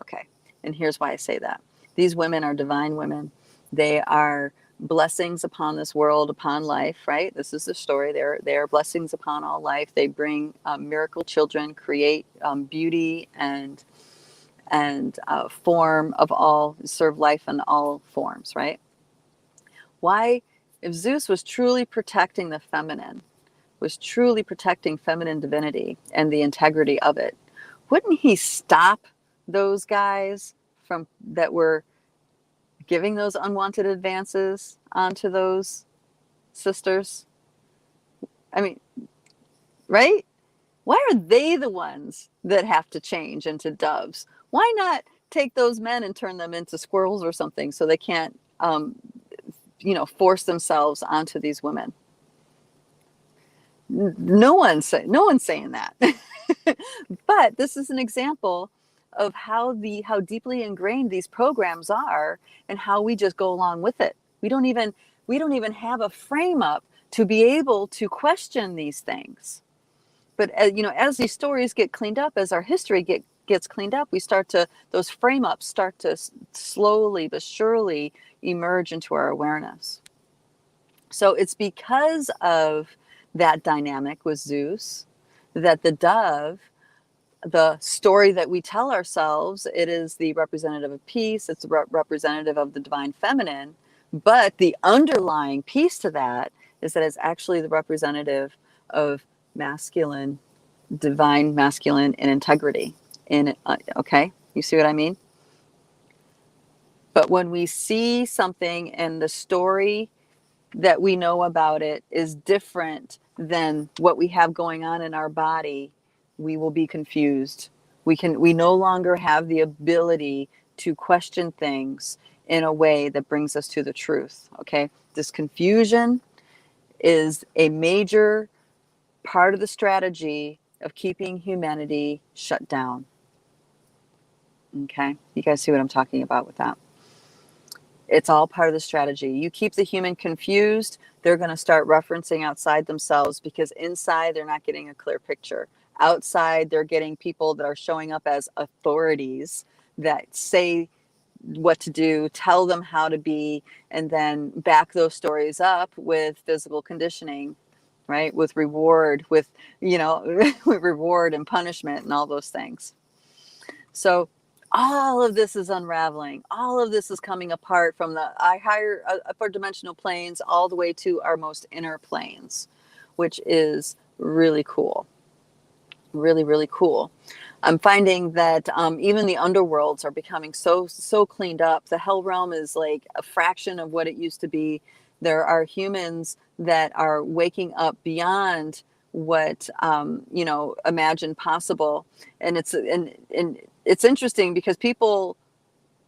A: Okay, and here's why I say that. These women are divine women. They are blessings upon this world, upon life, right? This is the story. They're blessings upon all life. They bring miracle children, create beauty and and form of all, serve life in all forms, right? Why, if Zeus was truly protecting the feminine, was truly protecting feminine divinity and the integrity of it, wouldn't he stop those guys from that were giving those unwanted advances onto those sisters? I mean, right? Why are they the ones that have to change into doves? Why not take those men and turn them into squirrels or something so they can't, force themselves onto these women? No one's saying that. But this is an example of how deeply ingrained these programs are, and how we just go along with it. We don't even have a frame up to be able to question these things. But as these stories get cleaned up, as our history gets cleaned up, those frame ups start to slowly but surely emerge into our awareness. So it's because of that dynamic with Zeus that the dove, the story that we tell ourselves, it is the representative of peace, it's the representative of the divine feminine, but the underlying piece to that is that it's actually the representative of masculine, divine masculine, and integrity. Okay, you see what I mean? But when we see something and the story that we know about it is different than what we have going on in our body, we will be confused. We no longer have the ability to question things in a way that brings us to the truth. Okay, this confusion is a major part of the strategy of keeping humanity shut down. Okay, you guys see what I'm talking about with that? It's all part of the strategy. You keep the human confused, they're going to start referencing outside themselves, because inside they're not getting a clear picture. Outside, they're getting people that are showing up as authorities that say what to do, tell them how to be, and then back those stories up with physical conditioning, right? With reward, with reward and punishment and all those things. So all of this is unraveling. All of this is coming apart from the higher upper dimensional planes all the way to our most inner planes, which is really cool. Really, really cool. I'm finding that even the underworlds are becoming so cleaned up. The hell realm is like a fraction of what it used to be. There are humans that are waking up beyond what imagined possible, and it's interesting because people,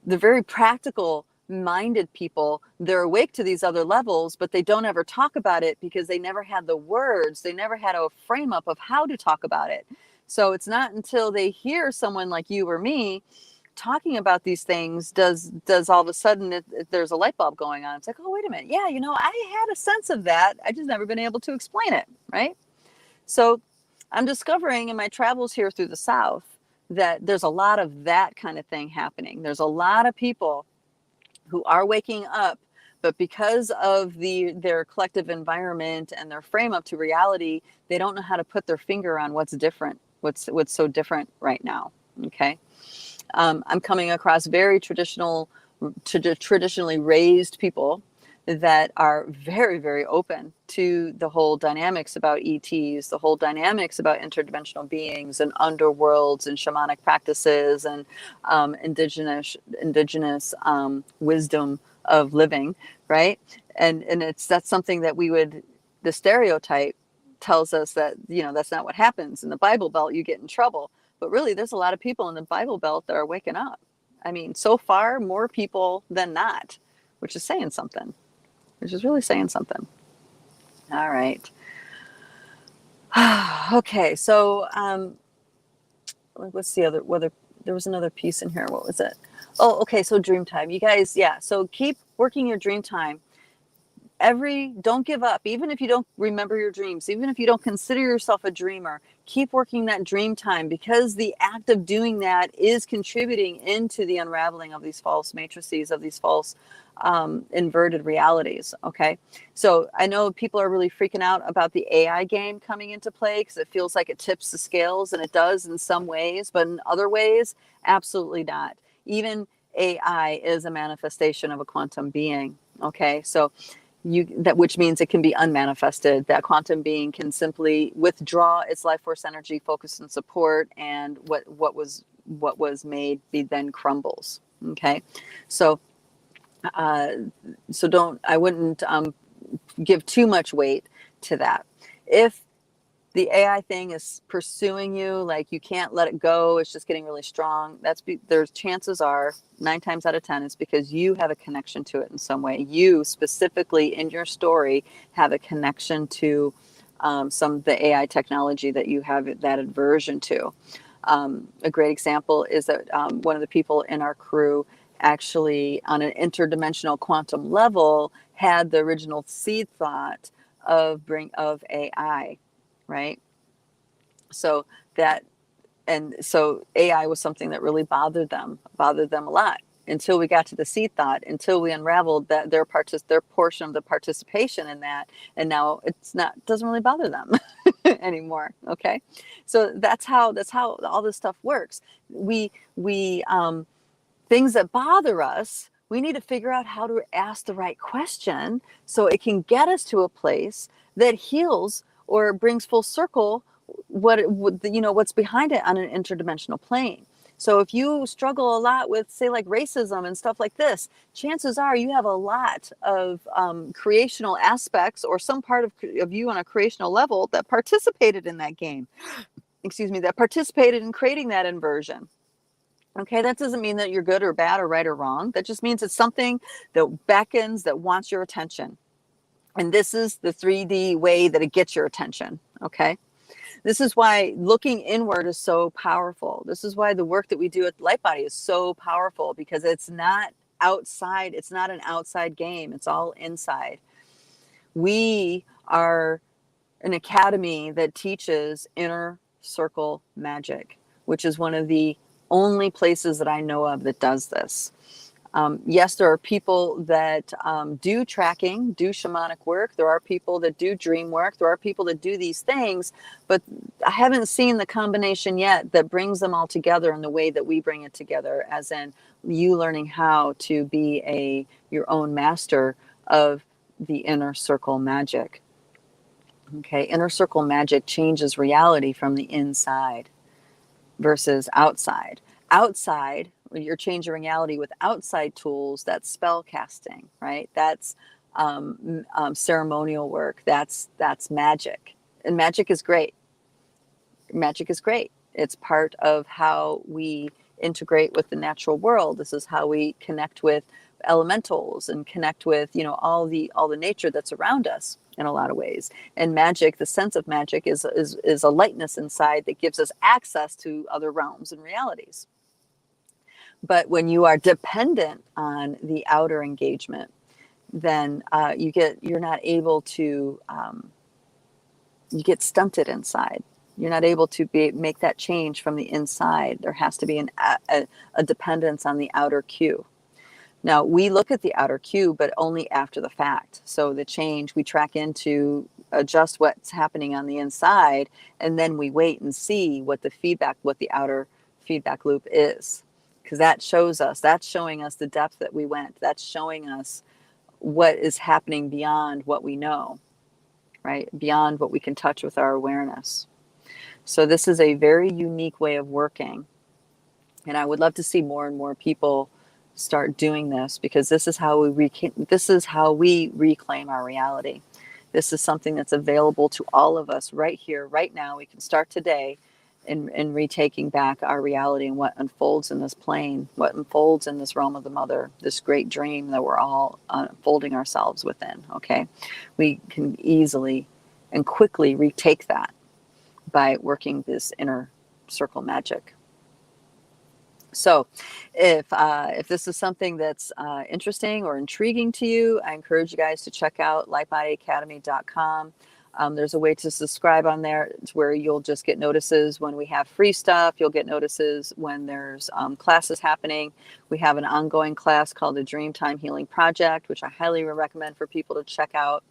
A: the very practical minded people, they're awake to these other levels, but they don't ever talk about it because they never had the words, they never had a frame up of how to talk about it. So it's not until they hear someone like you or me talking about these things does all of a sudden there's a light bulb going on. It's like, oh, wait a minute, yeah, I had a sense of that, I just never been able to explain it, right? So I'm discovering in my travels here through the South that there's a lot of that kind of thing happening. There's a lot of people who are waking up, but because of their collective environment and their frame up to reality, they don't know how to put their finger on what's different, what's so different right now. Okay, I'm coming across very traditionally raised people that are very, very open to the whole dynamics about ETs, the whole dynamics about interdimensional beings and underworlds and shamanic practices and indigenous wisdom of living, right? And that's something that the stereotype tells us that, that's not what happens. In the Bible Belt, you get in trouble. But really, there's a lot of people in the Bible Belt that are waking up. I mean, so far, more people than not, which is saying something. Which is really saying something. All right. Okay, so what's the other, whether there was another piece in here. What was it? Oh, okay, so dream time. You guys, yeah, so keep working your dream time. Don't give up. Even if you don't remember your dreams, even if you don't consider yourself a dreamer, keep working that dream time, because the act of doing that is contributing into the unraveling of these false matrices, of these false inverted realities. Okay, so I know people are really freaking out about the AI game coming into play because it feels like it tips the scales, and it does in some ways, but in other ways, absolutely not. Even AI is a manifestation of a quantum being. Okay, so which means it can be unmanifested. That quantum being can simply withdraw its life force energy, focus and support, and what was made then crumbles. Okay, so I wouldn't give too much weight to that. If the AI thing is pursuing you, like you can't let it go, it's just getting really strong, there's chances are 9 times out of 10 it's because you have a connection to it in some way. You specifically in your story have a connection to some of the AI technology that you have that aversion to. A great example is that one of the people in our crew actually on an interdimensional quantum level had the original seed thought of AI, right? So AI was something that really bothered them a lot until we got to the seed thought, until we unraveled that their portion of the participation in that, and now doesn't really bother them anymore. Okay, so that's how all this stuff works. We things that bother us, we need to figure out how to ask the right question so it can get us to a place that heals or brings full circle what's behind it on an interdimensional plane. So if you struggle a lot with, say, like racism and stuff like this, chances are you have a lot of creational aspects or some part of you on a creational level that participated in that game. Excuse me, that participated in creating that inversion. Okay, that doesn't mean that you're good or bad or right or wrong. That just means it's something that beckons, that wants your attention. And this is the 3D way that it gets your attention. Okay, this is why looking inward is so powerful. This is why the work that we do at Light Body is so powerful, because it's not outside. It's not an outside game. It's all inside. We are an academy that teaches inner circle magic, which is one of the only places that I know of that does this. Yes, there are people that do tracking, do shamanic work. There are people that do dream work. There are people that do these things, but I haven't seen the combination yet that brings them all together in the way that we bring it together, as in you learning how to be your own master of the inner circle magic. Okay, inner circle magic changes reality from the inside versus outside. Outside, you're changing reality with outside tools. That's spell casting, right? That's ceremonial work. That's magic, and magic is great. Magic is great. It's part of how we integrate with the natural world. This is how we connect with elementals and connect with all the nature that's around us in a lot of ways. And magic, the sense of magic is a lightness inside that gives us access to other realms and realities. But when you are dependent on the outer engagement, then you're not able to you get stunted inside. You're not able to make that change from the inside. There has to be a dependence on the outer cue. Now, we look at the outer cue, but only after the fact. So the change, we track in to adjust what's happening on the inside, and then we wait and see what the outer feedback loop is. Because that's showing us the depth that we went. That's showing us what is happening beyond what we know, right? Beyond what we can touch with our awareness. So this is a very unique way of working. And I would love to see more and more people start doing this, because this is how we reclaim our reality. This is something that's available to all of us right here, right now. We can start today in retaking back our reality and what unfolds in this plane, what unfolds in this realm of the mother, this great dream that we're all unfolding ourselves within. Okay, we can easily and quickly retake that by working this inner circle magic. So if this is something that's interesting or intriguing to you, I encourage you guys to check out lightbodyacademy.com. There's a way to subscribe on there. It's where you'll just get notices when we have free stuff. You'll get notices when there's classes happening. We have an ongoing class called the Dreamtime Healing Project, which I highly recommend for people to check out.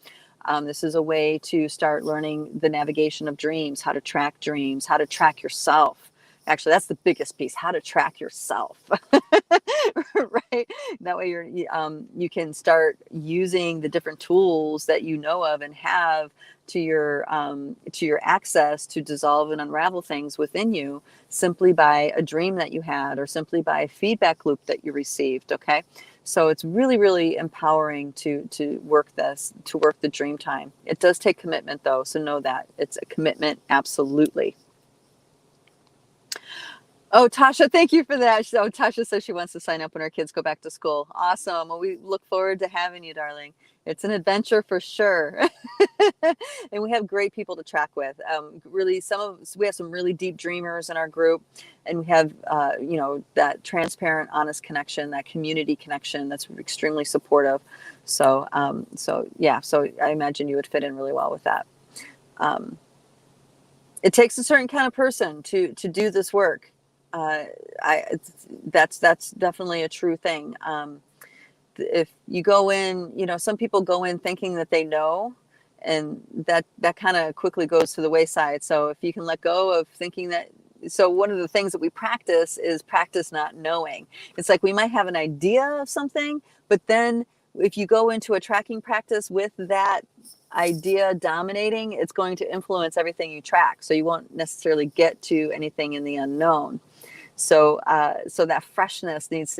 A: This is a way to start learning the navigation of dreams, how to track dreams, how to track yourself. Actually, that's the biggest piece, how to track yourself, right? That way you can start using the different tools that you know of and have to your access to dissolve and unravel things within you simply by a dream that you had or simply by a feedback loop that you received, okay? So it's really, really empowering to work the dream time. It does take commitment though, so know that. It's a commitment, absolutely. Oh, Tasha, thank you for that. So Tasha says she wants to sign up when her kids go back to school. Awesome. Well, we look forward to having you, darling. It's an adventure for sure. And we have great people to track with. We have some really deep dreamers in our group, and we have, that transparent, honest connection, that community connection that's extremely supportive. So I imagine you would fit in really well with that. It takes a certain kind of person to do this work. That's definitely a true thing. If you go in, some people go in thinking that they know, and that kind of quickly goes to the wayside. So if you can let go of thinking that, so one of the things that we practice is practice not knowing. It's like we might have an idea of something, but then if you go into a tracking practice with that idea dominating, it's going to influence everything you track. So you won't necessarily get to anything in the unknown. So that freshness needs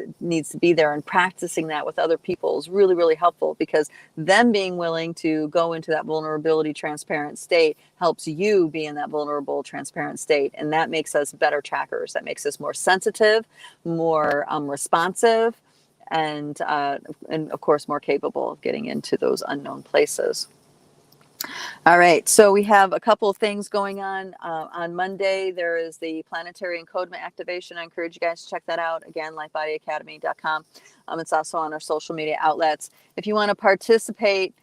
A: to be there, and practicing that with other people is really, really helpful, because them being willing to go into that vulnerability, transparent state helps you be in that vulnerable, transparent state. And that makes us better trackers. That makes us more sensitive, more responsive, and of course, more capable of getting into those unknown places. All right, so we have a couple of things going on. On Monday, there is the planetary encodement activation. I encourage you guys to check that out. Again, lightbodyacademy.com. It's also on our social media outlets. If you want to participate,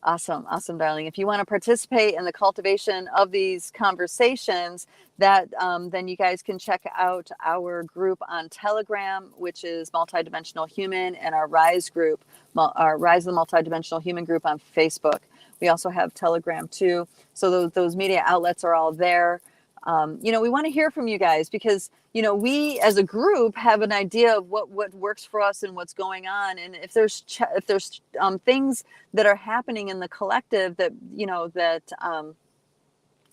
A: awesome, darling. If you want to participate in the cultivation of these conversations, then you guys can check out our group on Telegram, which is Multidimensional Human, and our Rise group, our Rise of the Multidimensional Human group on Facebook. We also have Telegram too. So those media outlets are all there. We want to hear from you guys, because, we as a group have an idea of what works for us and what's going on. And if there's things that are happening in the collective that,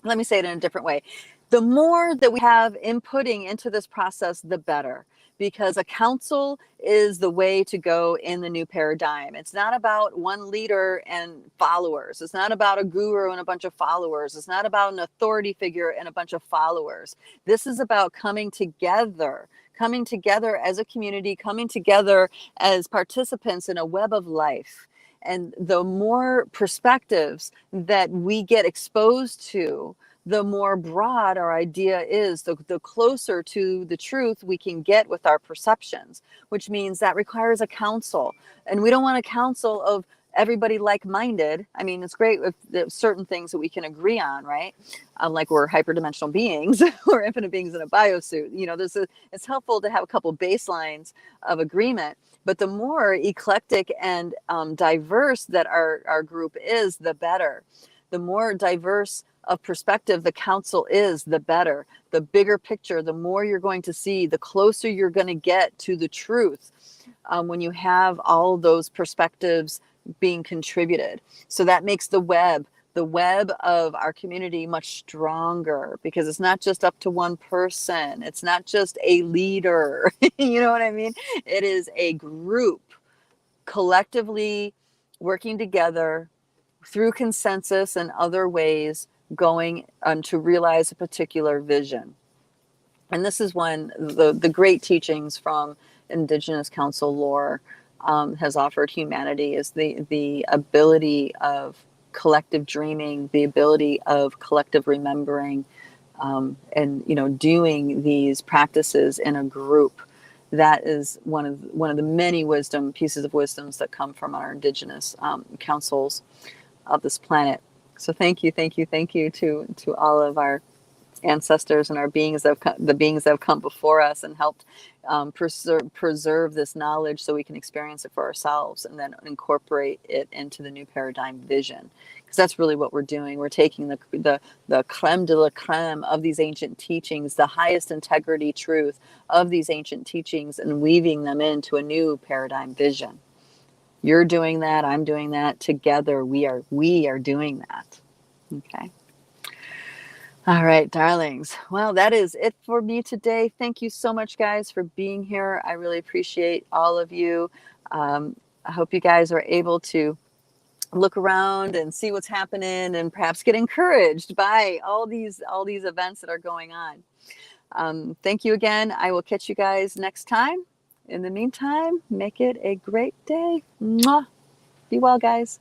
A: let me say it in a different way. The more that we have inputting into this process, the better. Because a council is the way to go in the new paradigm. It's not about one leader and followers. It's not about a guru and a bunch of followers. It's not about an authority figure and a bunch of followers. This is about coming together as a community, coming together as participants in a web of life. And the more perspectives that we get exposed to, the more broad our idea is, the closer to the truth we can get with our perceptions, which means that requires a council. And we don't want a council of everybody like-minded. I mean, it's great if there's certain things that we can agree on, right? Like we're hyperdimensional beings or infinite beings in a biosuit. It's helpful to have a couple baselines of agreement. But the more eclectic and diverse that our group is, the better. The more diverse of perspective the council is, the better. The bigger picture, the more you're going to see, the closer you're going to get to the truth when you have all those perspectives being contributed. So that makes the web of our community much stronger, because it's not just up to one person. It's not just a leader. You know what I mean? It is a group collectively working together through consensus and other ways, going to realize a particular vision. And this is when the great teachings from Indigenous Council lore has offered humanity, is the ability of collective dreaming, the ability of collective remembering, and doing these practices in a group. That is one of the many pieces of wisdoms that come from our Indigenous councils of this planet. So thank you to all of our ancestors and our beings the beings that have come before us and helped preserve this knowledge so we can experience it for ourselves and then incorporate it into the new paradigm vision, because that's really what we're doing. We're taking the creme de la creme of these ancient teachings, the highest integrity truth of these ancient teachings, and weaving them into a new paradigm vision. You're doing that, I'm doing that, together we are doing that. Okay. All right, darlings. Well, that is it for me today. Thank you so much, guys, for being here. I really appreciate all of you. I hope you guys are able to look around and see what's happening and perhaps get encouraged by all these events that are going on. Thank you again. I will catch you guys next time. In the meantime, make it a great day. Mwah. Be well, guys.